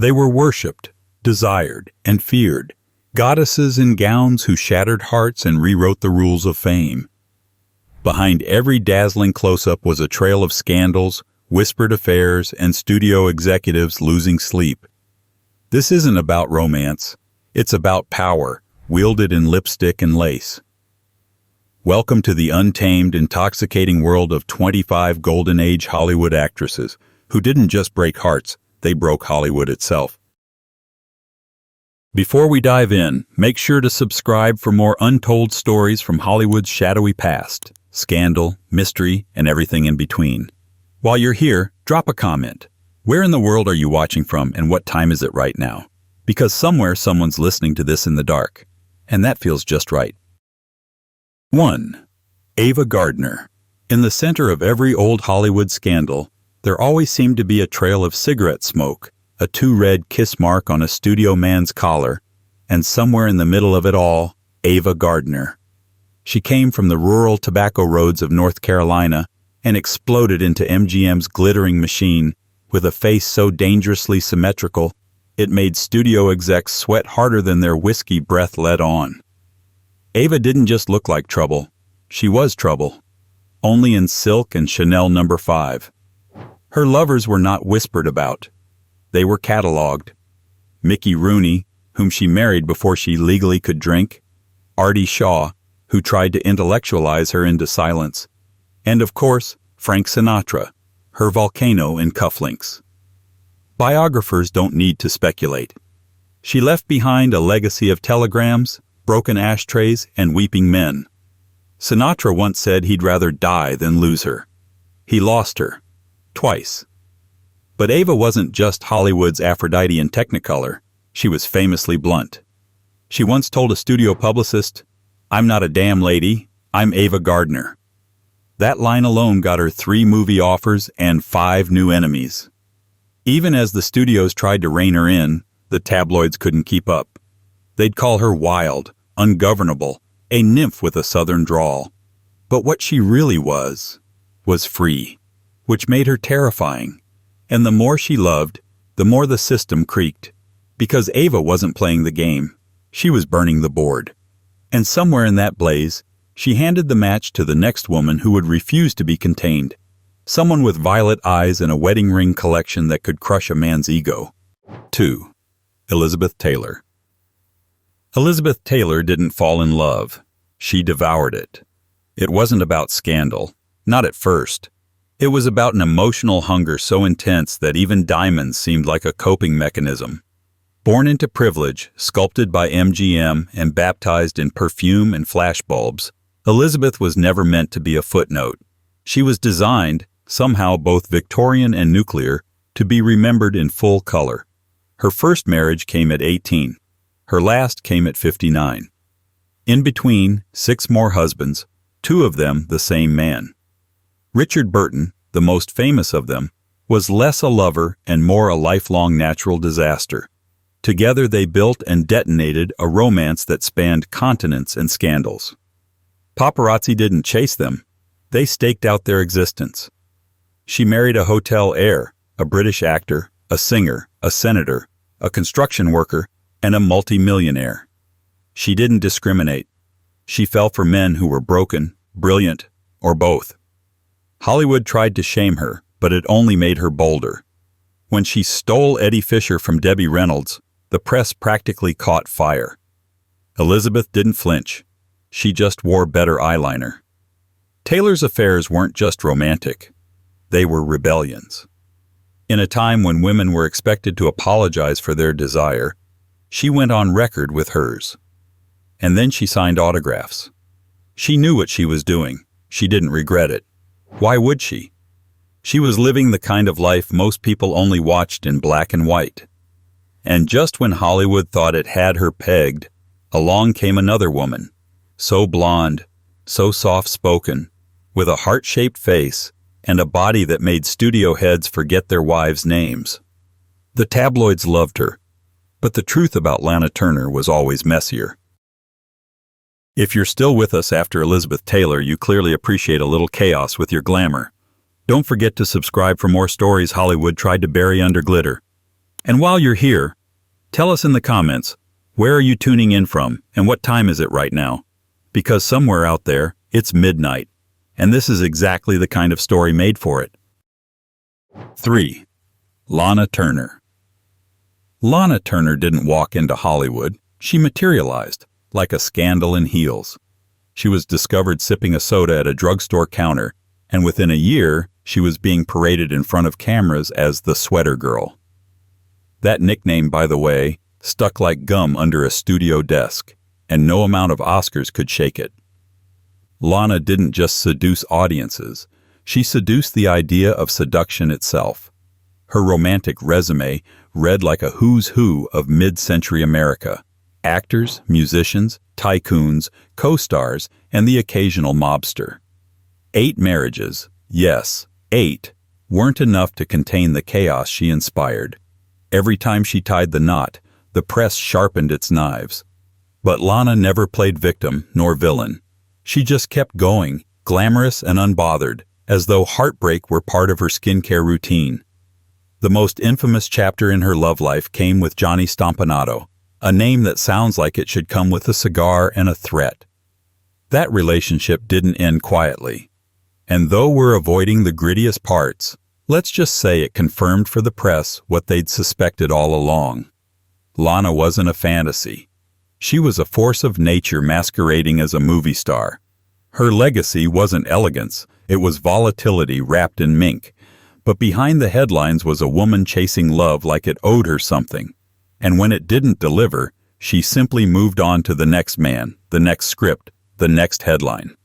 They were worshipped, desired, and feared, goddesses in gowns who shattered hearts and rewrote the rules of fame. Behind every dazzling close-up was a trail of scandals, whispered affairs, and studio executives losing sleep. This isn't about romance. It's about power, wielded in lipstick and lace. Welcome to the untamed, intoxicating world of 25 Golden Age Hollywood actresses who didn't just break hearts, they broke Hollywood itself. Before we dive in, make sure to subscribe for more untold stories from Hollywood's shadowy past, scandal, mystery, and everything in between. While you're here, drop a comment. Where in the world are you watching from and what time is it right now? Because somewhere someone's listening to this in the dark, and that feels just right. 1. Ava Gardner. In the center of every old Hollywood scandal, there always seemed to be a trail of cigarette smoke, a too-red kiss mark on a studio man's collar, and somewhere in the middle of it all, Ava Gardner. She came from the rural tobacco roads of North Carolina and exploded into MGM's glittering machine with a face so dangerously symmetrical it made studio execs sweat harder than their whiskey breath let on. Ava didn't just look like trouble. She was trouble. Only in silk and Chanel No. 5. Her lovers were not whispered about. They were catalogued. Mickey Rooney, whom she married before she legally could drink, Artie Shaw, who tried to intellectualize her into silence, and of course, Frank Sinatra, her volcano in cufflinks. Biographers don't need to speculate. She left behind a legacy of telegrams, broken ashtrays, and weeping men. Sinatra once said he'd rather die than lose her. He lost her. Twice. But Ava wasn't just Hollywood's Aphrodite in Technicolor. She was famously blunt. She once told a studio publicist, "I'm not a damn lady, I'm Ava Gardner." That line alone got her 3 movie offers and 5 new enemies. Even as the studios tried to rein her in, the tabloids couldn't keep up. They'd call her wild, ungovernable, a nymph with a southern drawl. But what she really was free, which made her terrifying. And the more she loved, the more the system creaked. Because Ava wasn't playing the game, she was burning the board. And somewhere in that blaze, she handed the match to the next woman who would refuse to be contained. Someone with violet eyes and a wedding ring collection that could crush a man's ego. 2. Elizabeth Taylor. Elizabeth Taylor didn't fall in love. She devoured it. It wasn't about scandal. Not at first. It was about an emotional hunger so intense that even diamonds seemed like a coping mechanism. Born into privilege, sculpted by MGM, and baptized in perfume and flashbulbs, Elizabeth was never meant to be a footnote. She was designed, somehow both Victorian and nuclear, to be remembered in full color. Her first marriage came at 18. Her last came at 59. In between, 6 more husbands, 2 of them the same man. Richard Burton, the most famous of them, was less a lover and more a lifelong natural disaster. Together they built and detonated a romance that spanned continents and scandals. Paparazzi didn't chase them. They staked out their existence. She married a hotel heir, a British actor, a singer, a senator, a construction worker, and a multi-millionaire. She didn't discriminate. She fell for men who were broken, brilliant, or both. Hollywood tried to shame her, but it only made her bolder. When she stole Eddie Fisher from Debbie Reynolds, the press practically caught fire. Elizabeth didn't flinch. She just wore better eyeliner. Taylor's affairs weren't just romantic. They were rebellions. In a time when women were expected to apologize for their desire, she went on record with hers. And then she signed autographs. She knew what she was doing. She didn't regret it. Why would she? She was living the kind of life most people only watched in black and white. And just when Hollywood thought it had her pegged, along came another woman, so blonde, so soft-spoken, with a heart-shaped face and a body that made studio heads forget their wives' names. The tabloids loved her, but the truth about Lana Turner was always messier. If you're still with us after Elizabeth Taylor, you clearly appreciate a little chaos with your glamour. Don't forget to subscribe for more stories Hollywood tried to bury under glitter. And while you're here, tell us in the comments, where are you tuning in from and what time is it right now? Because somewhere out there, it's midnight, and this is exactly the kind of story made for it. 3. Lana Turner. Lana Turner didn't walk into Hollywood. She materialized, like a scandal in heels. She was discovered sipping a soda at a drugstore counter, and within a year, she was being paraded in front of cameras as the Sweater Girl. That nickname, by the way, stuck like gum under a studio desk, and no amount of Oscars could shake it. Lana didn't just seduce audiences, she seduced the idea of seduction itself. Her romantic resume read like a who's who of mid-century America: actors, musicians, tycoons, co-stars, and the occasional mobster. 8 marriages, yes, 8, weren't enough to contain the chaos she inspired. Every time she tied the knot, the press sharpened its knives. But Lana never played victim nor villain. She just kept going, glamorous and unbothered, as though heartbreak were part of her skincare routine. The most infamous chapter in her love life came with Johnny Stompanato, a name that sounds like it should come with a cigar and a threat. That relationship didn't end quietly. And though we're avoiding the grittiest parts, let's just say it confirmed for the press what they'd suspected all along. Lana wasn't a fantasy. She was a force of nature masquerading as a movie star. Her legacy wasn't elegance, it was volatility wrapped in mink. But behind the headlines was a woman chasing love like it owed her something. And when it didn't deliver, she simply moved on to the next man, the next script, the next headline.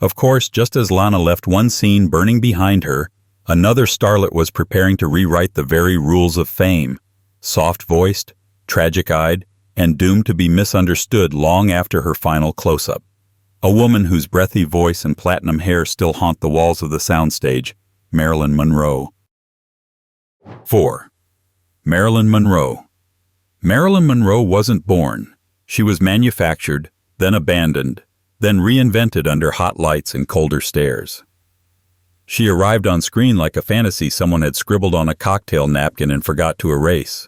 Of course, just as Lana left one scene burning behind her, another starlet was preparing to rewrite the very rules of fame. Soft-voiced, tragic-eyed, and doomed to be misunderstood long after her final close-up. A woman whose breathy voice and platinum hair still haunt the walls of the soundstage, Marilyn Monroe. 4. Marilyn Monroe. Marilyn Monroe wasn't born. She was manufactured, then abandoned, then reinvented under hot lights and colder stares. She arrived on screen like a fantasy someone had scribbled on a cocktail napkin and forgot to erase.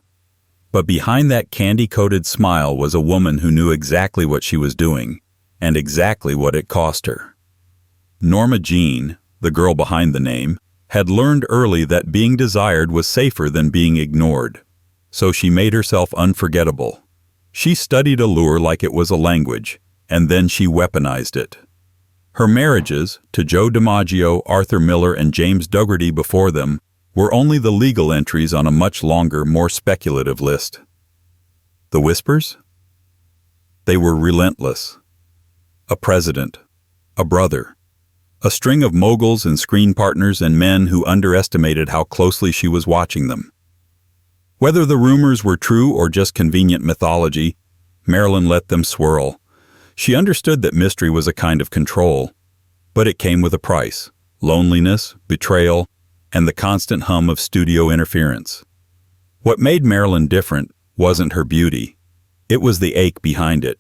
But behind that candy-coated smile was a woman who knew exactly what she was doing, and exactly what it cost her. Norma Jean, the girl behind the name, had learned early that being desired was safer than being ignored. So she made herself unforgettable. She studied allure like it was a language, and then she weaponized it. Her marriages, to Joe DiMaggio, Arthur Miller, and James Dougherty before them, were only the legal entries on a much longer, more speculative list. The whispers? They were relentless. A president, a brother, a string of moguls and screen partners and men who underestimated how closely she was watching them. Whether the rumors were true or just convenient mythology, Marilyn let them swirl. She understood that mystery was a kind of control, but it came with a price: loneliness, betrayal, and the constant hum of studio interference. What made Marilyn different wasn't her beauty. It was the ache behind it.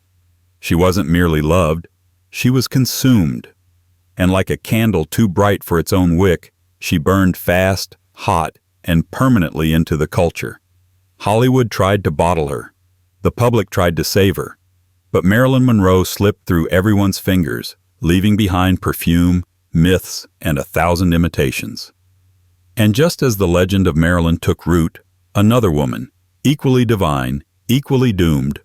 She wasn't merely loved, she was consumed. And like a candle too bright for its own wick, she burned fast, hot, and permanently into the culture. Hollywood tried to bottle her. The public tried to save her. But Marilyn Monroe slipped through everyone's fingers, leaving behind perfume, myths, and 1,000 imitations. And just as the legend of Marilyn took root, another woman, equally divine, equally doomed,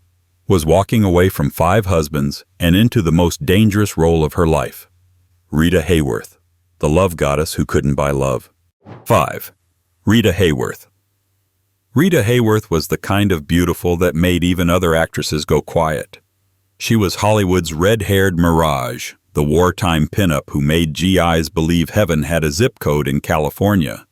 was walking away from 5 husbands and into the most dangerous role of her life. Rita Hayworth, the love goddess who couldn't buy love. 5. Rita Hayworth. Rita Hayworth was the kind of beautiful that made even other actresses go quiet. She was Hollywood's red-haired mirage, the wartime pinup who made GIs believe heaven had a zip code in California.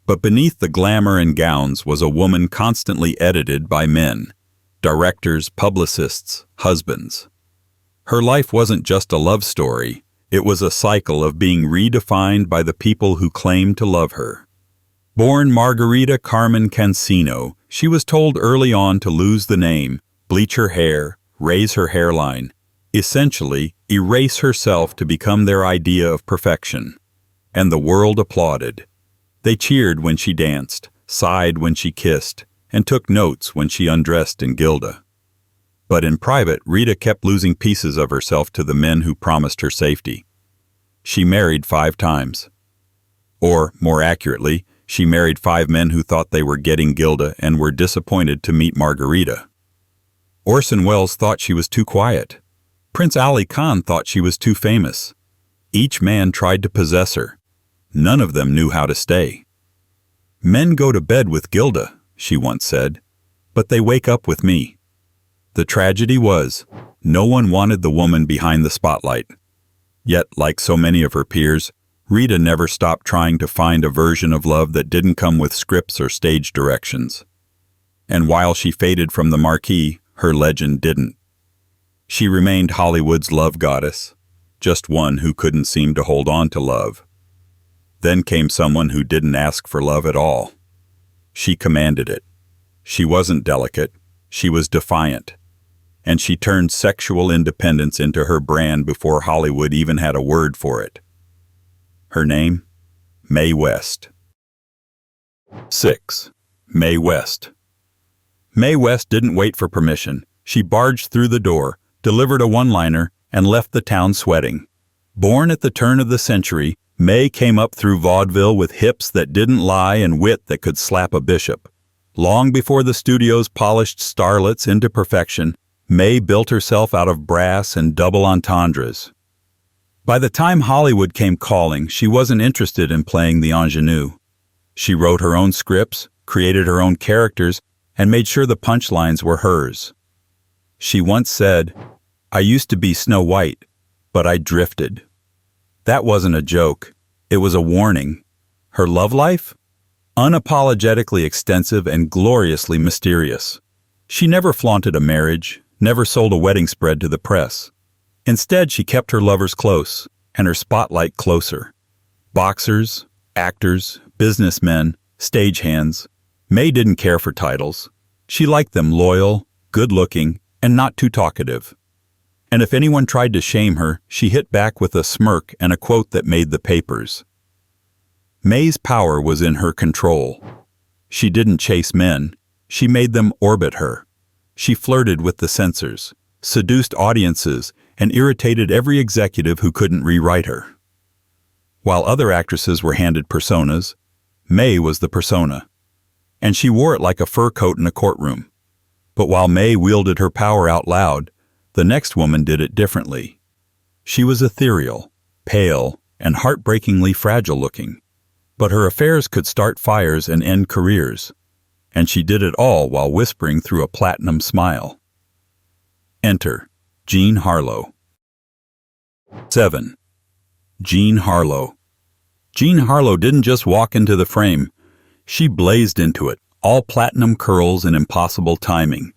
But beneath the glamour and gowns was a woman constantly edited by men, directors, publicists, husbands. Her life wasn't just a love story, it was a cycle of being redefined by the people who claimed to love her. Born Margarita Carmen Cancino, she was told early on to lose the name, bleach her hair, raise her hairline, essentially erase herself to become their idea of perfection. And the world applauded. They cheered when she danced, sighed when she kissed, and took notes when she undressed in Gilda. But in private, Rita kept losing pieces of herself to the men who promised her safety. She married 5 times. Or, more accurately, she married 5 men who thought they were getting Gilda and were disappointed to meet Margarita. Orson Welles thought she was too quiet. Prince Ali Khan thought she was too famous. Each man tried to possess her. None of them knew how to stay. "Men go to bed with Gilda," she once said, "but they wake up with me." The tragedy was, no one wanted the woman behind the spotlight. Yet, like so many of her peers, Rita never stopped trying to find a version of love that didn't come with scripts or stage directions. And while she faded from the marquee, her legend didn't. She remained Hollywood's love goddess, just one who couldn't seem to hold on to love. Then came someone who didn't ask for love at all. She commanded it. She wasn't delicate, she was defiant. And she turned sexual independence into her brand before Hollywood even had a word for it. Her name? Mae West. 6. Mae West. Mae West didn't wait for permission. She barged through the door, delivered a one-liner, and left the town sweating. Born at the turn of the century, Mae came up through vaudeville with hips that didn't lie and wit that could slap a bishop. Long before the studios polished starlets into perfection, Mae built herself out of brass and double entendres. By the time Hollywood came calling, she wasn't interested in playing the ingenue. She wrote her own scripts, created her own characters, and made sure the punchlines were hers. She once said, "I used to be Snow White, but I drifted." That wasn't a joke. It was a warning. Her love life? Unapologetically extensive and gloriously mysterious. She never flaunted a marriage, never sold a wedding spread to the press. Instead, she kept her lovers close, and her spotlight closer. Boxers, actors, businessmen, stagehands. Mae didn't care for titles. She liked them loyal, good-looking, and not too talkative. And if anyone tried to shame her, she hit back with a smirk and a quote that made the papers. Mae's power was in her control. She didn't chase men. She made them orbit her. She flirted with the censors, seduced audiences, and irritated every executive who couldn't rewrite her. While other actresses were handed personas, Mae was the persona. And she wore it like a fur coat in a courtroom. But while Mae wielded her power out loud, the next woman did it differently. She was ethereal, pale, and heartbreakingly fragile-looking. But her affairs could start fires and end careers. And she did it all while whispering through a platinum smile. Enter Jean Harlow. 7. Jean Harlow. Jean Harlow didn't just walk into the frame. She blazed into it, all platinum curls and impossible timing.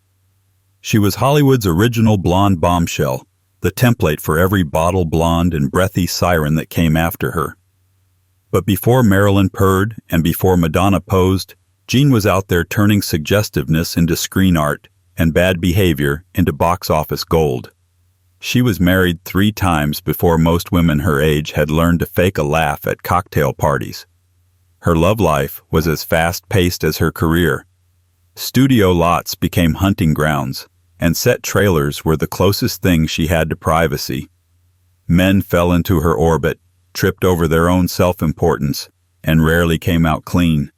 She was Hollywood's original blonde bombshell, the template for every bottle blonde and breathy siren that came after her. But before Marilyn purred and before Madonna posed, Jean was out there turning suggestiveness into screen art and bad behavior into box office gold. She was married 3 times before most women her age had learned to fake a laugh at cocktail parties. Her love life was as fast-paced as her career. Studio lots became hunting grounds, and set trailers were the closest thing she had to privacy. Men fell into her orbit, tripped over their own self-importance, and rarely came out clean.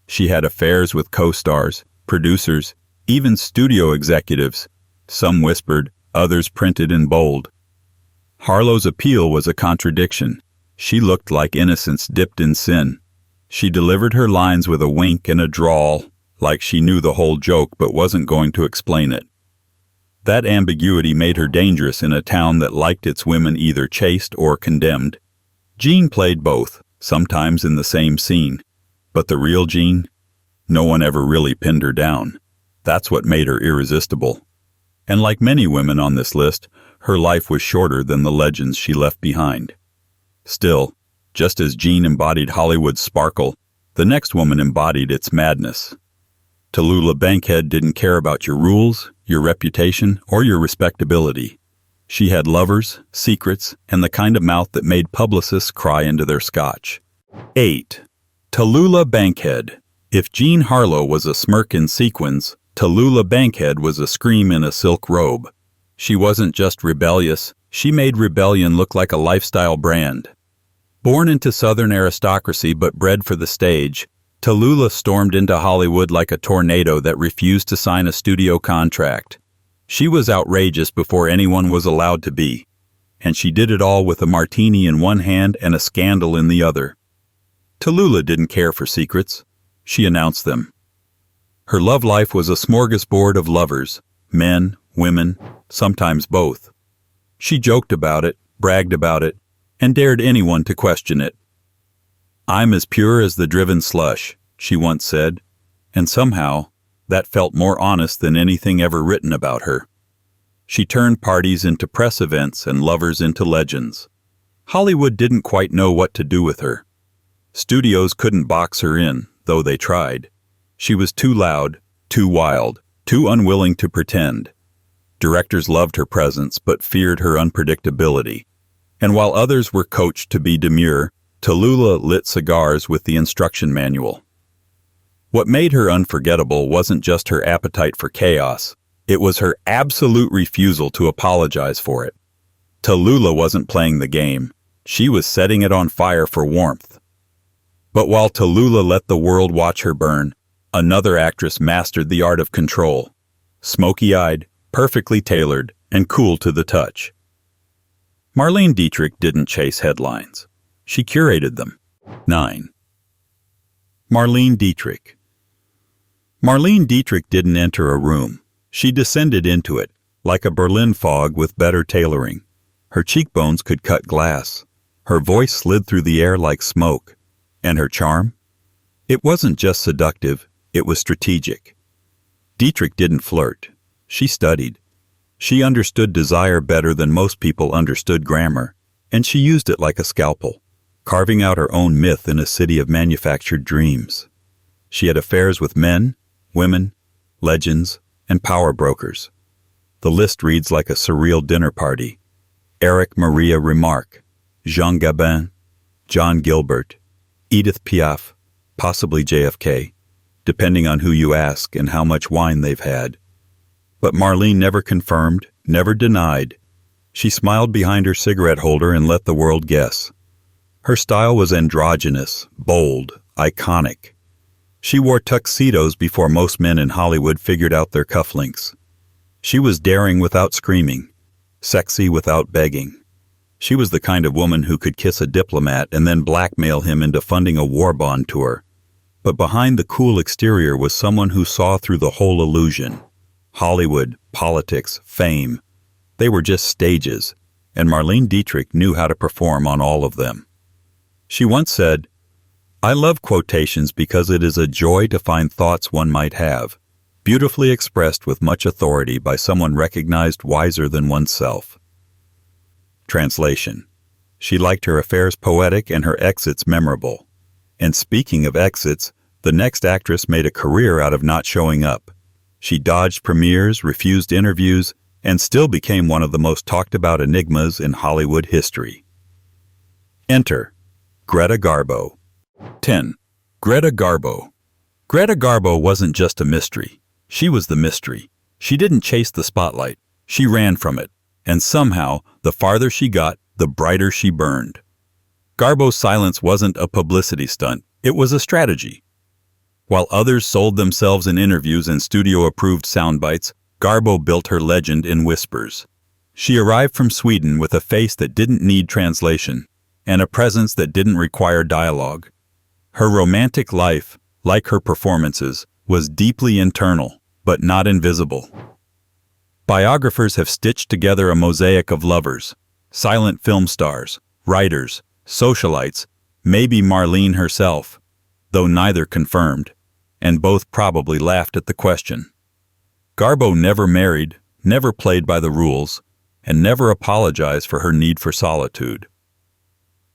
She had affairs with co-stars, producers, even studio executives. Some whispered, others printed in bold. Harlow's appeal was a contradiction. She looked like innocence dipped in sin. She delivered her lines with a wink and a drawl, like she knew the whole joke but wasn't going to explain it. That ambiguity made her dangerous in a town that liked its women either chaste or condemned. Jean played both, sometimes in the same scene. But the real Jean? No one ever really pinned her down. That's what made her irresistible. And like many women on this list, her life was shorter than the legends she left behind. Still, just as Jean embodied Hollywood's sparkle, the next woman embodied its madness. Tallulah Bankhead didn't care about your rules, your reputation, or your respectability. She had lovers, secrets, and the kind of mouth that made publicists cry into their scotch. 8. Tallulah Bankhead. If Jean Harlow was a smirk in sequins, Tallulah Bankhead was a scream in a silk robe. She wasn't just rebellious, she made rebellion look like a lifestyle brand. Born into Southern aristocracy but bred for the stage, Tallulah stormed into Hollywood like a tornado that refused to sign a studio contract. She was outrageous before anyone was allowed to be. And she did it all with a martini in one hand and a scandal in the other. Tallulah didn't care for secrets. She announced them. Her love life was a smorgasbord of lovers, men, women, sometimes both. She joked about it, bragged about it, and dared anyone to question it. "I'm as pure as the driven slush," she once said, and somehow that felt more honest than anything ever written about her. She turned parties into press events and lovers into legends. Hollywood didn't quite know what to do with her. Studios couldn't box her in, though they tried. She was too loud, too wild, too unwilling to pretend. Directors loved her presence but feared her unpredictability. And while others were coached to be demure, Tallulah lit cigars with the instruction manual. What made her unforgettable wasn't just her appetite for chaos. It was her absolute refusal to apologize for it. Tallulah wasn't playing the game. She was setting it on fire for warmth. But while Tallulah let the world watch her burn, another actress mastered the art of control. Smoky-eyed, perfectly tailored, and cool to the touch. Marlene Dietrich didn't chase headlines. She curated them. 9. Marlene Dietrich. Marlene Dietrich didn't enter a room. She descended into it, like a Berlin fog with better tailoring. Her cheekbones could cut glass. Her voice slid through the air like smoke. And her charm? It wasn't just seductive, it was strategic. Dietrich didn't flirt. She studied. She understood desire better than most people understood grammar, and she used it like a scalpel, carving out her own myth in a city of manufactured dreams. She had affairs with men, women, legends, and power brokers. The list reads like a surreal dinner party. Eric Maria Remarque, Jean Gabin, John Gilbert, Edith Piaf, possibly JFK, depending on who you ask and how much wine they've had. But Marlene never confirmed, never denied. She smiled behind her cigarette holder and let the world guess. Her style was androgynous, bold, iconic. She wore tuxedos before most men in Hollywood figured out their cufflinks. She was daring without screaming, sexy without begging. She was the kind of woman who could kiss a diplomat and then blackmail him into funding a war bond tour. But behind the cool exterior was someone who saw through the whole illusion. Hollywood, politics, fame. They were just stages, and Marlene Dietrich knew how to perform on all of them. She once said, "I love quotations because it is a joy to find thoughts one might have, beautifully expressed with much authority by someone recognized wiser than oneself." Translation. She liked her affairs poetic and her exits memorable. And speaking of exits, the next actress made a career out of not showing up. She dodged premieres, refused interviews, and still became one of the most talked about enigmas in Hollywood history. Enter Greta Garbo. 10. Greta Garbo. Greta Garbo wasn't just a mystery. She was the mystery. She didn't chase the spotlight. She ran from it. And somehow, the farther she got, the brighter she burned. Garbo's silence wasn't a publicity stunt. It was a strategy. While others sold themselves in interviews and studio-approved soundbites, Garbo built her legend in whispers. She arrived from Sweden with a face that didn't need translation, and a presence that didn't require dialogue. Her romantic life, like her performances, was deeply internal, but not invisible. Biographers have stitched together a mosaic of lovers, silent film stars, writers, socialites, maybe Marlene herself, though neither confirmed, and both probably laughed at the question. Garbo never married, never played by the rules, and never apologized for her need for solitude.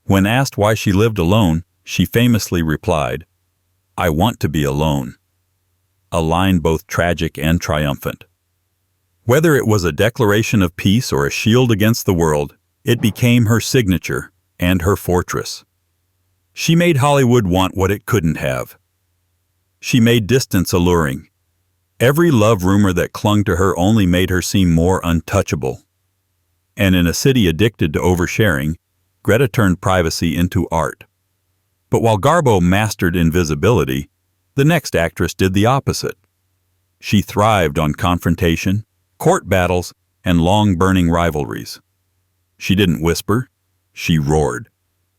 When asked why she lived alone, she famously replied, "I want to be alone," a line both tragic and triumphant. Whether it was a declaration of peace or a shield against the world, it became her signature and her fortress. She made Hollywood want what it couldn't have. She made distance alluring. Every love rumor that clung to her only made her seem more untouchable. And in a city addicted to oversharing, Greta turned privacy into art. But while Garbo mastered invisibility, the next actress did the opposite. She thrived on confrontation, court battles, and long-burning rivalries. She didn't whisper, she roared.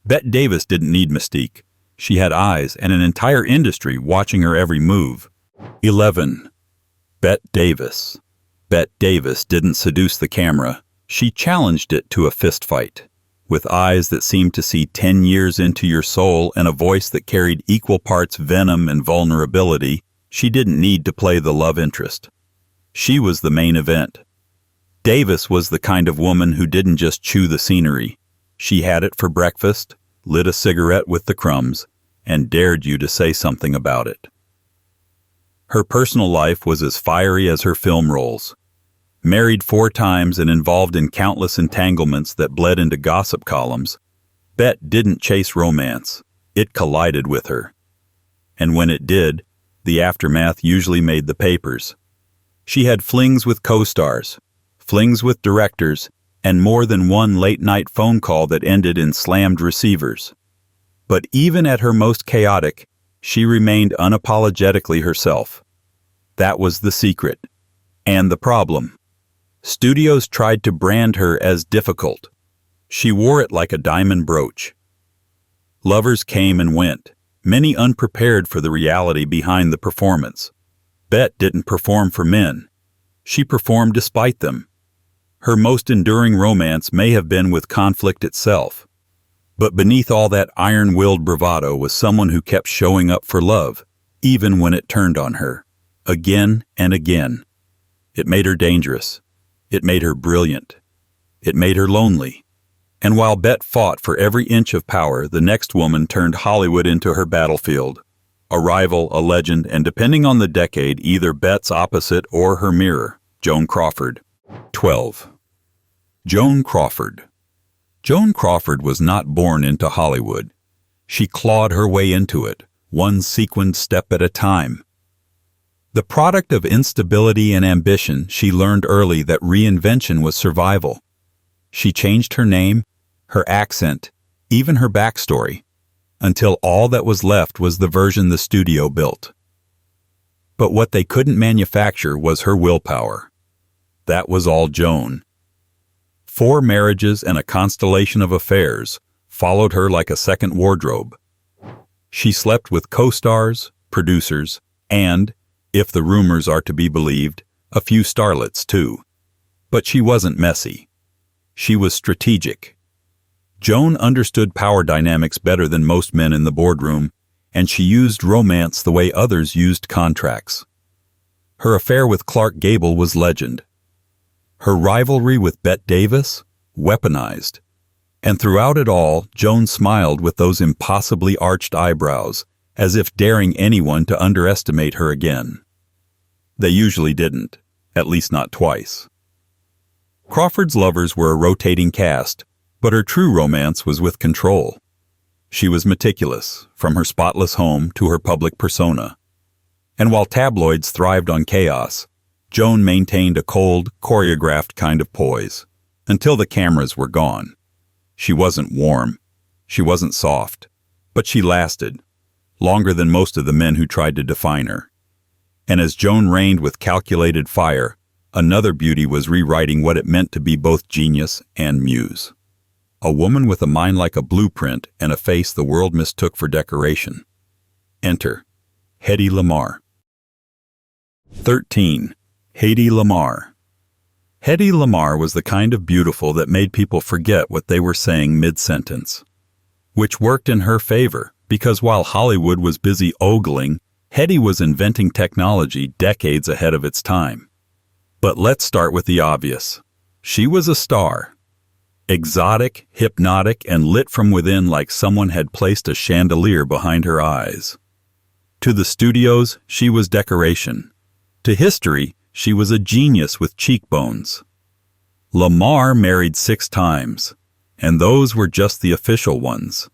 Bette Davis didn't need mystique. She had eyes and an entire industry watching her every move. 11. Bette Davis. Bette Davis didn't seduce the camera. She challenged it to a fistfight. With eyes that seemed to see 10 years into your soul and a voice that carried equal parts venom and vulnerability, she didn't need to play the love interest. She was the main event. Davis was the kind of woman who didn't just chew the scenery. She had it for breakfast, lit a cigarette with the crumbs, and dared you to say something about it. Her personal life was as fiery as her film roles. Married 4 times and involved in countless entanglements that bled into gossip columns, Bette didn't chase romance. It collided with her. And when it did, the aftermath usually made the papers. She had flings with co-stars, flings with directors, and more than one late-night phone call that ended in slammed receivers. But even at her most chaotic, she remained unapologetically herself. That was the secret. And the problem. Studios tried to brand her as difficult. She wore it like a diamond brooch. Lovers came and went, many unprepared for the reality behind the performance. Bette didn't perform for men. She performed despite them. Her most enduring romance may have been with conflict itself. But beneath all that iron-willed bravado was someone who kept showing up for love, even when it turned on her, again and again. It made her dangerous. It made her brilliant. It made her lonely. And while Bette fought for every inch of power, the next woman turned Hollywood into her battlefield. A rival, a legend, and depending on the decade, either Bette's opposite or her mirror, Joan Crawford. 12. Joan Crawford. Joan Crawford was not born into Hollywood. She clawed her way into it, one sequined step at a time. The product of instability and ambition, she learned early that reinvention was survival. She changed her name, her accent, even her backstory, until all that was left was the version the studio built. But what they couldn't manufacture was her willpower. That was all Joan. 4 marriages and a constellation of affairs followed her like a second wardrobe. She slept with co-stars, producers, and, if the rumors are to be believed, a few starlets too. But she wasn't messy. She was strategic. Joan understood power dynamics better than most men in the boardroom, and she used romance the way others used contracts. Her affair with Clark Gable was legend. Her rivalry with Bette Davis, weaponized. And throughout it all, Joan smiled with those impossibly arched eyebrows, as if daring anyone to underestimate her again. They usually didn't, at least not twice. Crawford's lovers were a rotating cast, but her true romance was with control. She was meticulous, from her spotless home to her public persona. And while tabloids thrived on chaos, Joan maintained a cold, choreographed kind of poise, until the cameras were gone. She wasn't warm. She wasn't soft. But she lasted, longer than most of the men who tried to define her. And as Joan reigned with calculated fire, another beauty was rewriting what it meant to be both genius and muse. A woman with a mind like a blueprint and a face the world mistook for decoration. Enter Hedy Lamarr. 13. Hedy Lamarr. Hedy Lamarr was the kind of beautiful that made people forget what they were saying mid-sentence. Which worked in her favor, because while Hollywood was busy ogling, Hedy was inventing technology decades ahead of its time. But let's start with the obvious. She was a star. Exotic, hypnotic, and lit from within like someone had placed a chandelier behind her eyes. To the studios, she was decoration. To history, she was a genius with cheekbones. Lamarr married 6 times, and those were just the official ones.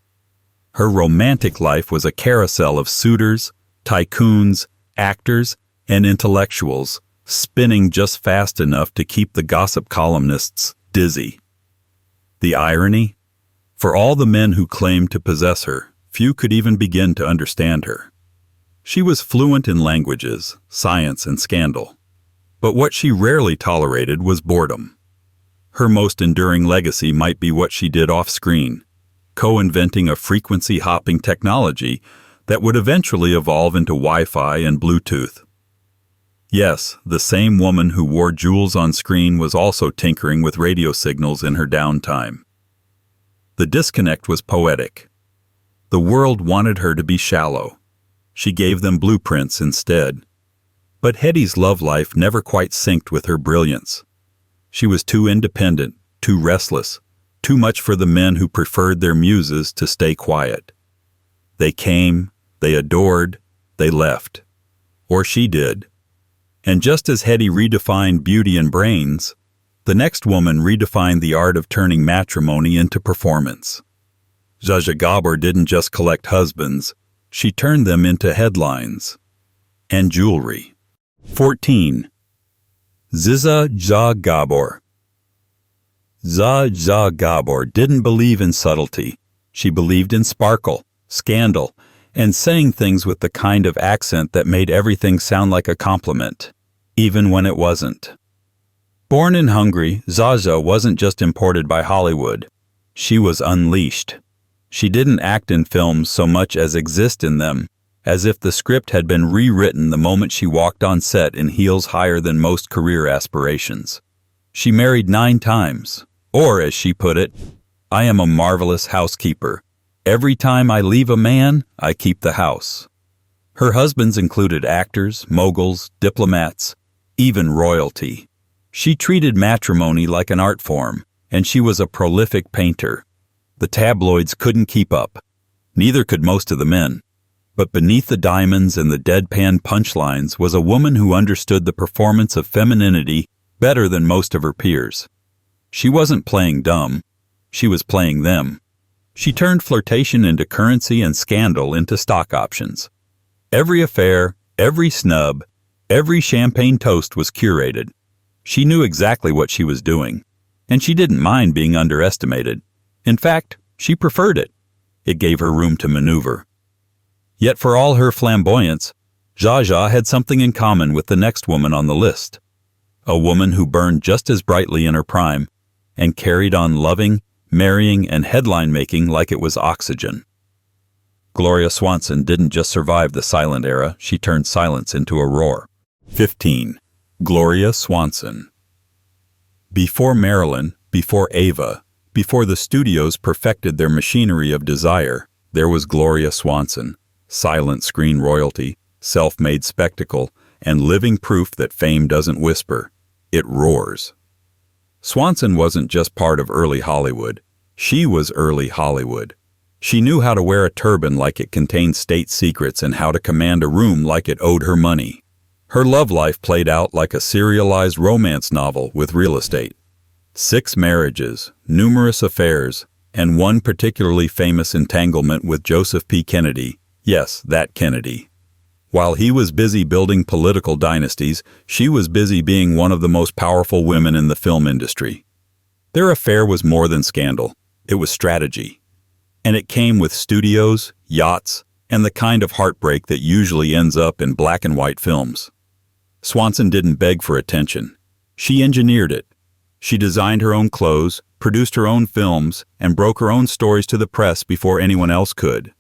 Her romantic life was a carousel of suitors, tycoons, actors, and intellectuals, spinning just fast enough to keep the gossip columnists dizzy. The irony? For all the men who claimed to possess her, few could even begin to understand her. She was fluent in languages, science, and scandal. But what she rarely tolerated was boredom. Her most enduring legacy might be what she did off-screen, co-inventing a frequency-hopping technology that would eventually evolve into Wi-Fi and Bluetooth. Yes, the same woman who wore jewels on screen was also tinkering with radio signals in her downtime. The disconnect was poetic. The world wanted her to be shallow. She gave them blueprints instead. But Hetty's love life never quite synced with her brilliance. She was too independent, too restless, too much for the men who preferred their muses to stay quiet. They came, they adored, they left. Or she did. And just as Hetty redefined beauty and brains, the next woman redefined the art of turning matrimony into performance. Zsa Zsa Gabor didn't just collect husbands, she turned them into headlines and jewelry. 14. Zsa Zsa Gabor. Zsa Zsa Gabor didn't believe in subtlety. She believed in sparkle, scandal, and saying things with the kind of accent that made everything sound like a compliment, even when it wasn't. Born in Hungary, Zsa Zsa wasn't just imported by Hollywood. She was unleashed. She didn't act in films so much as exist in them, as if the script had been rewritten the moment she walked on set in heels higher than most career aspirations. She married 9 times, or as she put it, "I am a marvelous housekeeper. Every time I leave a man, I keep the house." Her husbands included actors, moguls, diplomats, even royalty. She treated matrimony like an art form, and she was a prolific painter. The tabloids couldn't keep up. Neither could most of the men. But beneath the diamonds and the deadpan punchlines was a woman who understood the performance of femininity better than most of her peers. She wasn't playing dumb. She was playing them. She turned flirtation into currency and scandal into stock options. Every affair, every snub, every champagne toast was curated. She knew exactly what she was doing, and she didn't mind being underestimated. In fact, she preferred it. It gave her room to maneuver. Yet for all her flamboyance, Zsa Zsa had something in common with the next woman on the list. A woman who burned just as brightly in her prime and carried on loving, marrying, and headline-making like it was oxygen. Gloria Swanson didn't just survive the silent era, she turned silence into a roar. 15. Gloria Swanson. Before Marilyn, before Ava, before the studios perfected their machinery of desire, there was Gloria Swanson, silent screen royalty, self-made spectacle, and living proof that fame doesn't whisper, it roars. Swanson wasn't just part of early Hollywood. She was early Hollywood. She knew how to wear a turban like it contained state secrets and how to command a room like it owed her money. Her love life played out like a serialized romance novel with real estate. 6 marriages, numerous affairs, and one particularly famous entanglement with Joseph P. Kennedy. Yes, that Kennedy. While he was busy building political dynasties, she was busy being one of the most powerful women in the film industry. Their affair was more than scandal. It was strategy. And it came with studios, yachts, and the kind of heartbreak that usually ends up in black and white films. Swanson didn't beg for attention. She engineered it. She designed her own clothes, produced her own films, and broke her own stories to the press before anyone else could.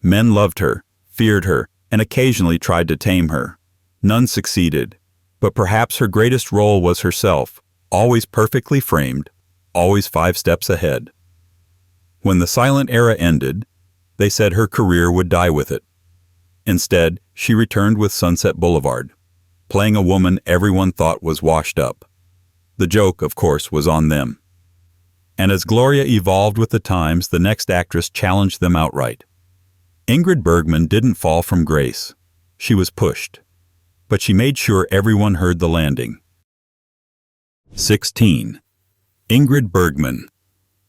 Men loved her, feared her, and occasionally tried to tame her. None succeeded, but perhaps her greatest role was herself, always perfectly framed, always 5 steps ahead. When the silent era ended, they said her career would die with it. Instead, she returned with Sunset Boulevard, playing a woman everyone thought was washed up. The joke, of course, was on them. And as Gloria evolved with the times, the next actress challenged them outright. Ingrid Bergman didn't fall from grace. She was pushed. But she made sure everyone heard the landing. 16. Ingrid Bergman.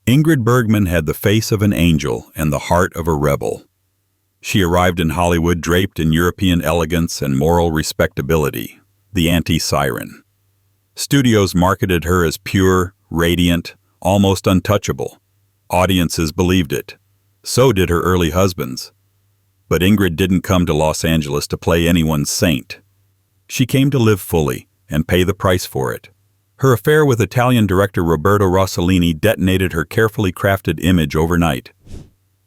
Ingrid Bergman had the face of an angel and the heart of a rebel. She arrived in Hollywood draped in European elegance and moral respectability, the anti-siren. Studios marketed her as pure, radiant, almost untouchable. Audiences believed it. So did her early husbands. But Ingrid didn't come to Los Angeles to play anyone's saint. She came to live fully and pay the price for it. Her affair with Italian director Roberto Rossellini detonated her carefully crafted image overnight.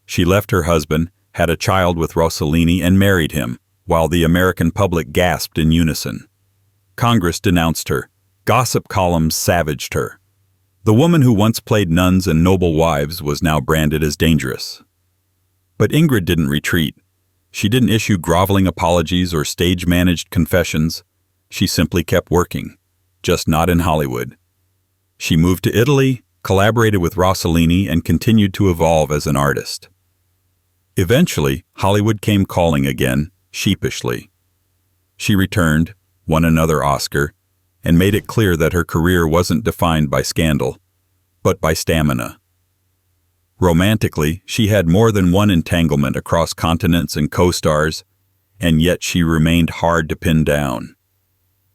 She left her husband, had a child with Rossellini, and married him, while the American public gasped in unison. Congress denounced her. Gossip columns savaged her. The woman who once played nuns and noble wives was now branded as dangerous. But Ingrid didn't retreat. She didn't issue groveling apologies or stage-managed confessions. She simply kept working, just not in Hollywood. She moved to Italy, collaborated with Rossellini, and continued to evolve as an artist. Eventually, Hollywood came calling again, sheepishly. She returned, won another Oscar, and made it clear that her career wasn't defined by scandal, but by stamina. Romantically, she had more than one entanglement across continents and co-stars, and yet she remained hard to pin down.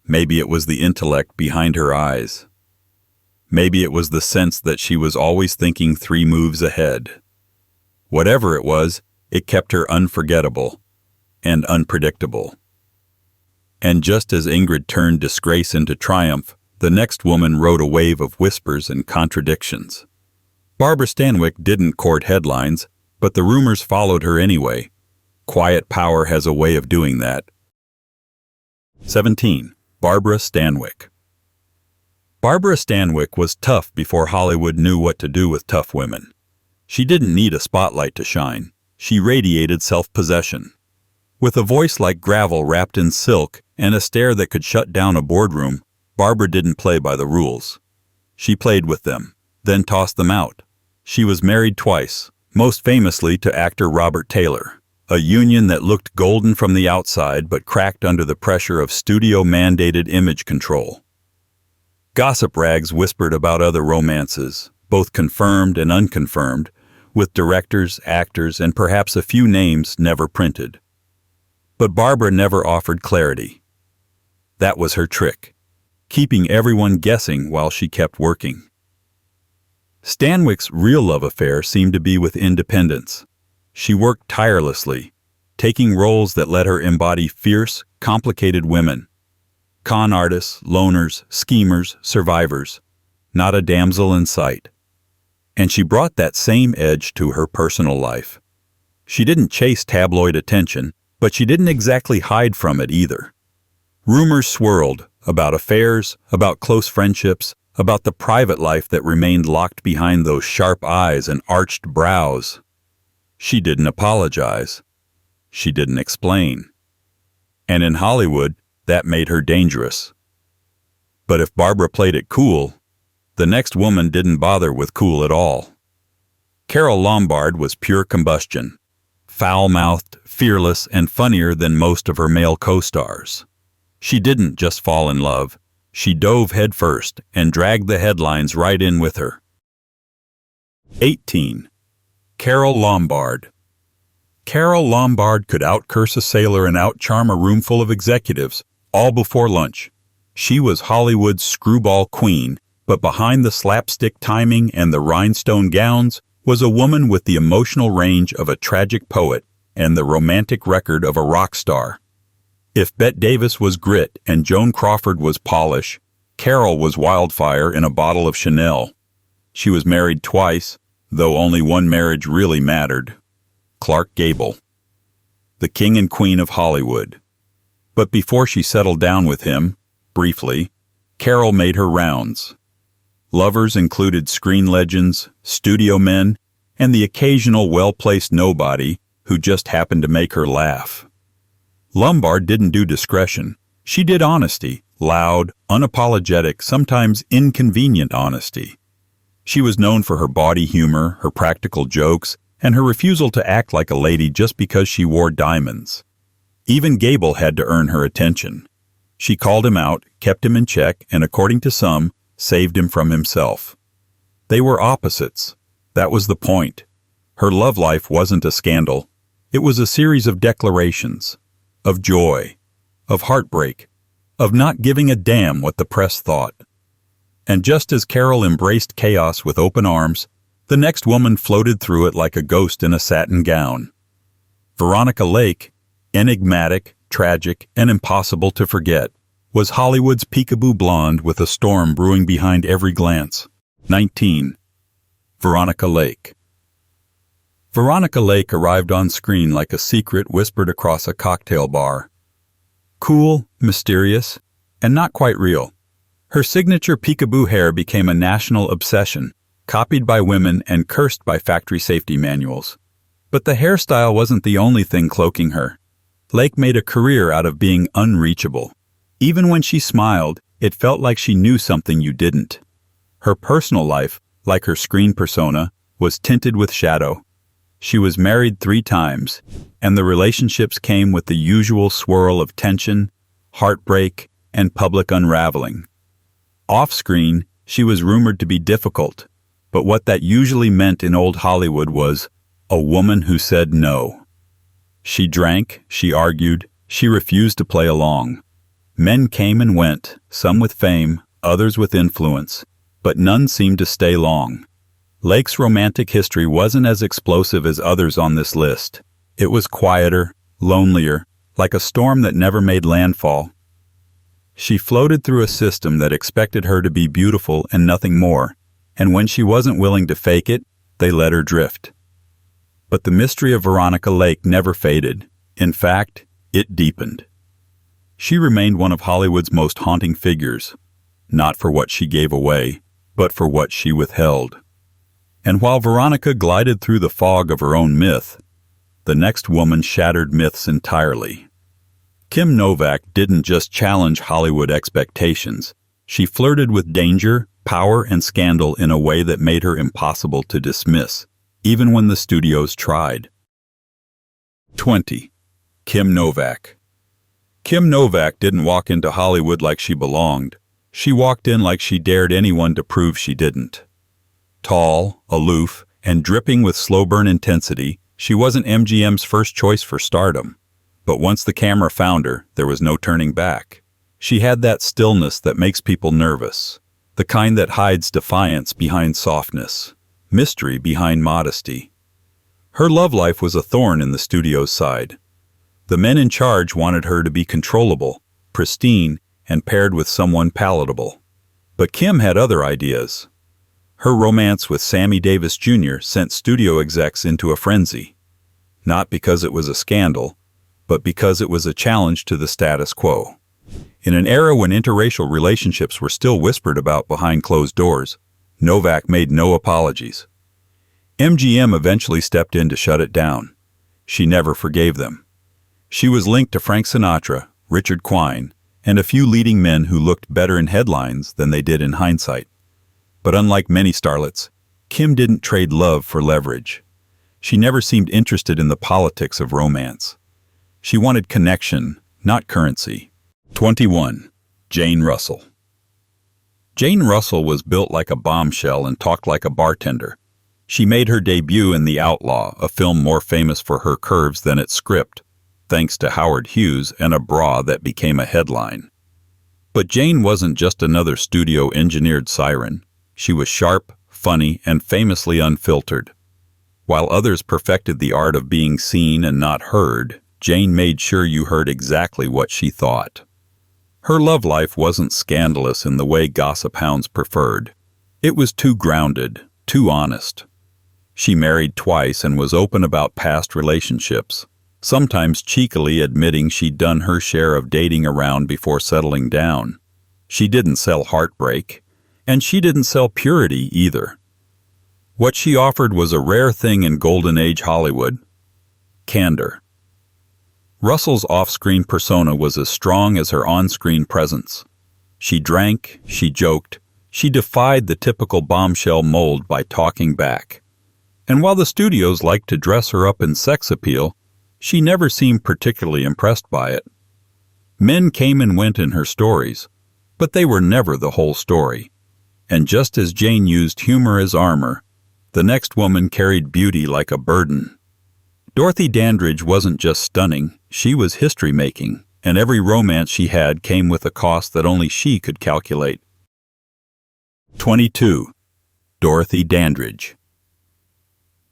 Maybe it was the intellect behind her eyes. Maybe it was the sense that she was always thinking 3 moves ahead. Whatever it was, it kept her unforgettable and unpredictable. And just as Ingrid turned disgrace into triumph, the next woman rode a wave of whispers and contradictions. Barbara Stanwyck didn't court headlines, but the rumors followed her anyway. Quiet power has a way of doing that. 17. Barbara Stanwyck. Barbara Stanwyck was tough before Hollywood knew what to do with tough women. She didn't need a spotlight to shine. She radiated self-possession. With a voice like gravel wrapped in silk and a stare that could shut down a boardroom, Barbara didn't play by the rules. She played with them, then tossed them out. She was married twice, most famously to actor Robert Taylor, a union that looked golden from the outside but cracked under the pressure of studio-mandated image control. Gossip rags whispered about other romances, both confirmed and unconfirmed, with directors, actors, and perhaps a few names never printed. But Barbara never offered clarity. That was her trick, keeping everyone guessing while she kept working. Stanwyck's real love affair seemed to be with independence. She worked tirelessly, taking roles that let her embody fierce, complicated women. Con artists, loners, schemers, survivors, not a damsel in sight. And she brought that same edge to her personal life. She didn't chase tabloid attention, but she didn't exactly hide from it either. Rumors swirled about affairs, about close friendships, about the private life that remained locked behind those sharp eyes and arched brows. She didn't apologize. She didn't explain. And in Hollywood, that made her dangerous. But if Barbara played it cool, the next woman didn't bother with cool at all. Carole Lombard was pure combustion, foul-mouthed, fearless, and funnier than most of her male co-stars. She didn't just fall in love. She dove headfirst and dragged the headlines right in with her. 18. Carole Lombard. Carole Lombard could out-curse a sailor and out-charm a room full of executives, all before lunch. She was Hollywood's screwball queen, but behind the slapstick timing and the rhinestone gowns was a woman with the emotional range of a tragic poet and the romantic record of a rock star. If Bette Davis was grit and Joan Crawford was polish, Carole was wildfire in a bottle of Chanel. She was married twice, though only one marriage really mattered. Clark Gable, the king and queen of Hollywood. But before she settled down with him, briefly, Carole made her rounds. Lovers included screen legends, studio men, and the occasional well-placed nobody who just happened to make her laugh. Lombard didn't do discretion. She did honesty, loud, unapologetic, sometimes inconvenient honesty. She was known for her bawdy humor, her practical jokes, and her refusal to act like a lady just because she wore diamonds. Even Gable had to earn her attention. She called him out, kept him in check, and according to some, saved him from himself. They were opposites. That was the point. Her love life wasn't a scandal. It was a series of declarations, of joy, of heartbreak, of not giving a damn what the press thought. And just as Carol embraced chaos with open arms, the next woman floated through it like a ghost in a satin gown. Veronica Lake, enigmatic, tragic, and impossible to forget, was Hollywood's peekaboo blonde with a storm brewing behind every glance. 19. Veronica Lake. Veronica Lake arrived on screen like a secret whispered across a cocktail bar. Cool, mysterious, and not quite real. Her signature peekaboo hair became a national obsession, copied by women and cursed by factory safety manuals. But the hairstyle wasn't the only thing cloaking her. Lake made a career out of being unreachable. Even when she smiled, it felt like she knew something you didn't. Her personal life, like her screen persona, was tinted with shadow. She was married 3 times, and the relationships came with the usual swirl of tension, heartbreak, and public unraveling. Off-screen, she was rumored to be difficult, but what that usually meant in old Hollywood was a woman who said no. She drank, she argued, she refused to play along. Men came and went, some with fame, others with influence, but none seemed to stay long. Lake's romantic history wasn't as explosive as others on this list. It was quieter, lonelier, like a storm that never made landfall. She floated through a system that expected her to be beautiful and nothing more, and when she wasn't willing to fake it, they let her drift. But the mystery of Veronica Lake never faded. In fact, it deepened. She remained one of Hollywood's most haunting figures, not for what she gave away, but for what she withheld. And while Veronica glided through the fog of her own myth, the next woman shattered myths entirely. Kim Novak didn't just challenge Hollywood expectations. She flirted with danger, power, and scandal in a way that made her impossible to dismiss, even when the studios tried. 20. Kim Novak. Kim Novak didn't walk into Hollywood like she belonged. She walked in like she dared anyone to prove she didn't. Tall, aloof, and dripping with slow-burn intensity, she wasn't MGM's first choice for stardom. But once the camera found her, there was no turning back. She had that stillness that makes people nervous, the kind that hides defiance behind softness, mystery behind modesty. Her love life was a thorn in the studio's side. The men in charge wanted her to be controllable, pristine, and paired with someone palatable. But Kim had other ideas. Her romance with Sammy Davis Jr. sent studio execs into a frenzy. Not because it was a scandal, but because it was a challenge to the status quo. In an era when interracial relationships were still whispered about behind closed doors, Novak made no apologies. MGM eventually stepped in to shut it down. She never forgave them. She was linked to Frank Sinatra, Richard Quine, and a few leading men who looked better in headlines than they did in hindsight. But unlike many starlets, Kim didn't trade love for leverage. She never seemed interested in the politics of romance. She wanted connection, not currency. 21. Jane Russell. Jane Russell was built like a bombshell and talked like a bartender. She made her debut in The Outlaw, a film more famous for her curves than its script, thanks to Howard Hughes and a bra that became a headline. But Jane wasn't just another studio-engineered siren. She was sharp, funny, and famously unfiltered. While others perfected the art of being seen and not heard, Jane made sure you heard exactly what she thought. Her love life wasn't scandalous in the way gossip hounds preferred. It was too grounded, too honest. She married twice and was open about past relationships, sometimes cheekily admitting she'd done her share of dating around before settling down. She didn't sell heartbreak, and she didn't sell purity either. What she offered was a rare thing in Golden Age Hollywood: candor. Russell's off-screen persona was as strong as her on-screen presence. She drank, she joked, she defied the typical bombshell mold by talking back. And while the studios liked to dress her up in sex appeal, she never seemed particularly impressed by it. Men came and went in her stories, but they were never the whole story. And just as Jane used humor as armor, the next woman carried beauty like a burden. Dorothy Dandridge wasn't just stunning, she was history-making, and every romance she had came with a cost that only she could calculate. 22. Dorothy Dandridge.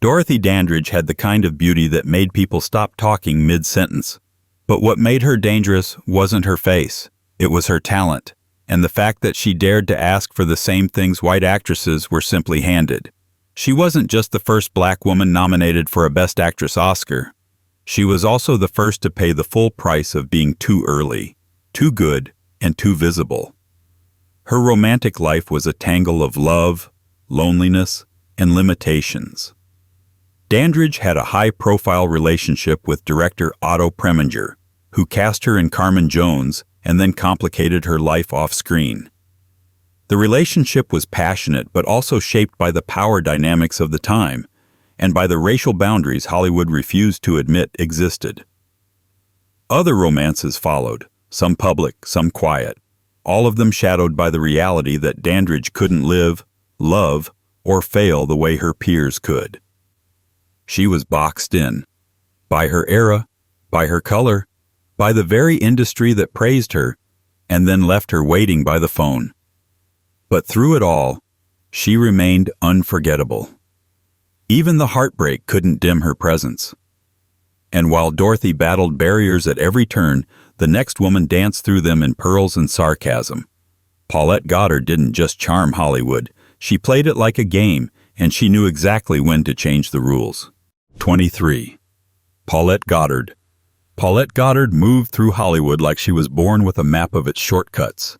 Dorothy Dandridge had the kind of beauty that made people stop talking mid-sentence. But what made her dangerous wasn't her face, it was her talent, and the fact that she dared to ask for the same things white actresses were simply handed. She wasn't just the first black woman nominated for a Best Actress Oscar. She was also the first to pay the full price of being too early, too good, and too visible. Her romantic life was a tangle of love, loneliness, and limitations. Dandridge had a high-profile relationship with director Otto Preminger, who cast her in Carmen Jones and then complicated her life off-screen. The relationship was passionate but also shaped by the power dynamics of the time and by the racial boundaries Hollywood refused to admit existed. Other romances followed, some public, some quiet, all of them shadowed by the reality that Dandridge couldn't live, love, or fail the way her peers could. She was boxed in, by her era, by her color, by the very industry that praised her, and then left her waiting by the phone. But through it all, she remained unforgettable. Even the heartbreak couldn't dim her presence. And while Dorothy battled barriers at every turn, the next woman danced through them in pearls and sarcasm. Paulette Goddard didn't just charm Hollywood, she played it like a game, and she knew exactly when to change the rules. 23. Paulette Goddard. Paulette Goddard moved through Hollywood like she was born with a map of its shortcuts.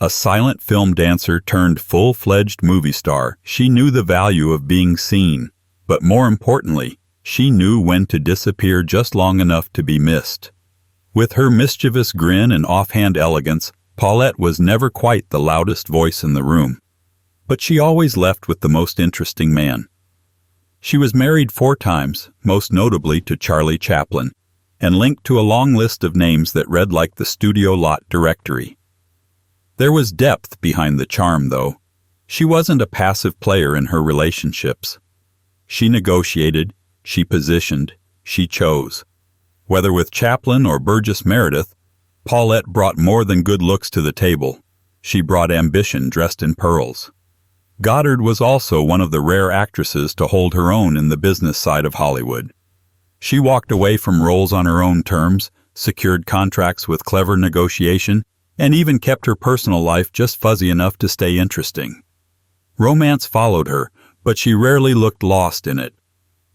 A silent film dancer turned full-fledged movie star, she knew the value of being seen. But more importantly, she knew when to disappear just long enough to be missed. With her mischievous grin and offhand elegance, Paulette was never quite the loudest voice in the room. But she always left with the most interesting man. She was married 4 times, most notably to Charlie Chaplin, and linked to a long list of names that read like the studio lot directory. There was depth behind the charm, though. She wasn't a passive player in her relationships. She negotiated, she positioned, she chose. Whether with Chaplin or Burgess Meredith, Paulette brought more than good looks to the table. She brought ambition dressed in pearls. Goddard was also one of the rare actresses to hold her own in the business side of Hollywood. She walked away from roles on her own terms, secured contracts with clever negotiation, and even kept her personal life just fuzzy enough to stay interesting. Romance followed her, but she rarely looked lost in it.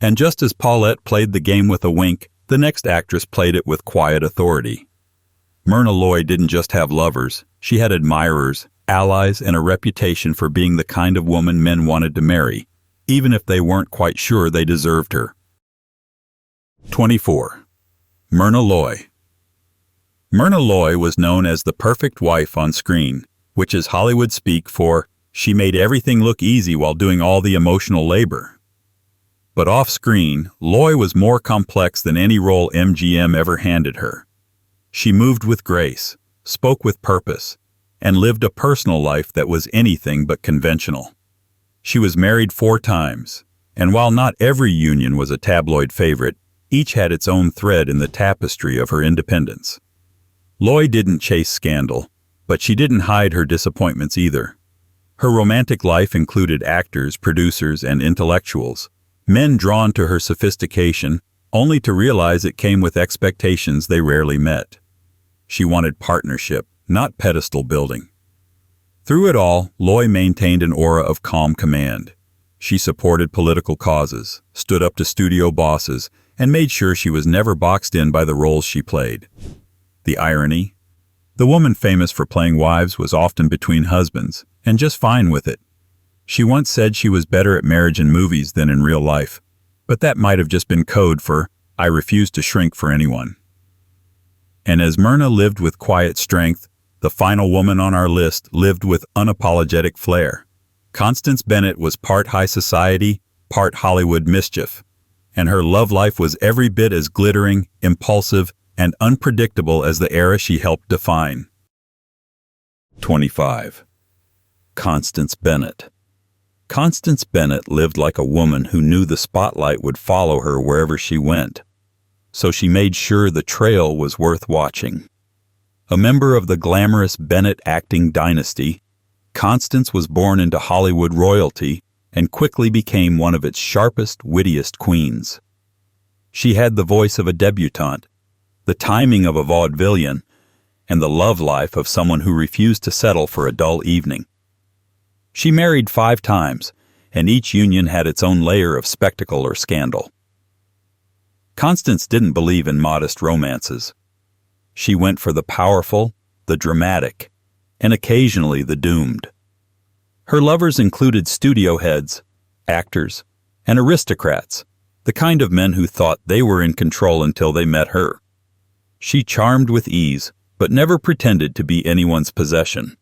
And just as Paulette played the game with a wink, the next actress played it with quiet authority. Myrna Loy didn't just have lovers, she had admirers, allies, and a reputation for being the kind of woman men wanted to marry, even if they weren't quite sure they deserved her. 24. Myrna Loy. Myrna Loy was known as the perfect wife on screen, which is Hollywood speak for she made everything look easy while doing all the emotional labor. But off-screen, Loy was more complex than any role MGM ever handed her. She moved with grace, spoke with purpose, and lived a personal life that was anything but conventional. She was married 4 times, and while not every union was a tabloid favorite, each had its own thread in the tapestry of her independence. Loy didn't chase scandal, but she didn't hide her disappointments either. Her romantic life included actors, producers, and intellectuals, men drawn to her sophistication, only to realize it came with expectations they rarely met. She wanted partnership, not pedestal building. Through it all, Loy maintained an aura of calm command. She supported political causes, stood up to studio bosses, and made sure she was never boxed in by the roles she played. The irony? The woman famous for playing wives was often between husbands, and just fine with it. She once said she was better at marriage in movies than in real life, but that might have just been code for, I refuse to shrink for anyone. And as Myrna lived with quiet strength, the final woman on our list lived with unapologetic flair. Constance Bennett was part high society, part Hollywood mischief, and her love life was every bit as glittering, impulsive, and unpredictable as the era she helped define. 25. Constance Bennett. Constance Bennett lived like a woman who knew the spotlight would follow her wherever she went. so she made sure the trail was worth watching. A member of the glamorous Bennett acting dynasty, Constance was born into Hollywood royalty and quickly became one of its sharpest, wittiest queens. She had the voice of a debutante, the timing of a vaudevillian, and the love life of someone who refused to settle for a dull evening. She married 5 times, and each union had its own layer of spectacle or scandal. Constance didn't believe in modest romances. She went for the powerful, the dramatic, and occasionally the doomed. Her lovers included studio heads, actors, and aristocrats, the kind of men who thought they were in control until they met her. She charmed with ease, but never pretended to be anyone's possession.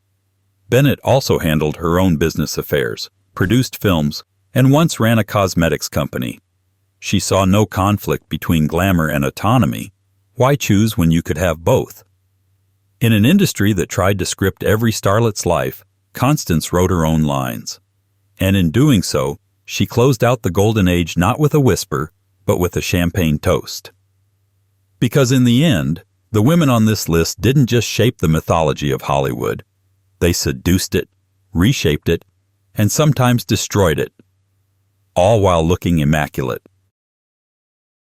Bennett also handled her own business affairs, produced films, and once ran a cosmetics company. She saw no conflict between glamour and autonomy. Why choose when you could have both? In an industry that tried to script every starlet's life, Constance wrote her own lines. And in doing so, she closed out the golden age not with a whisper, but with a champagne toast. Because in the end, the women on this list didn't just shape the mythology of Hollywood. They seduced it, reshaped it, and sometimes destroyed it, all while looking immaculate.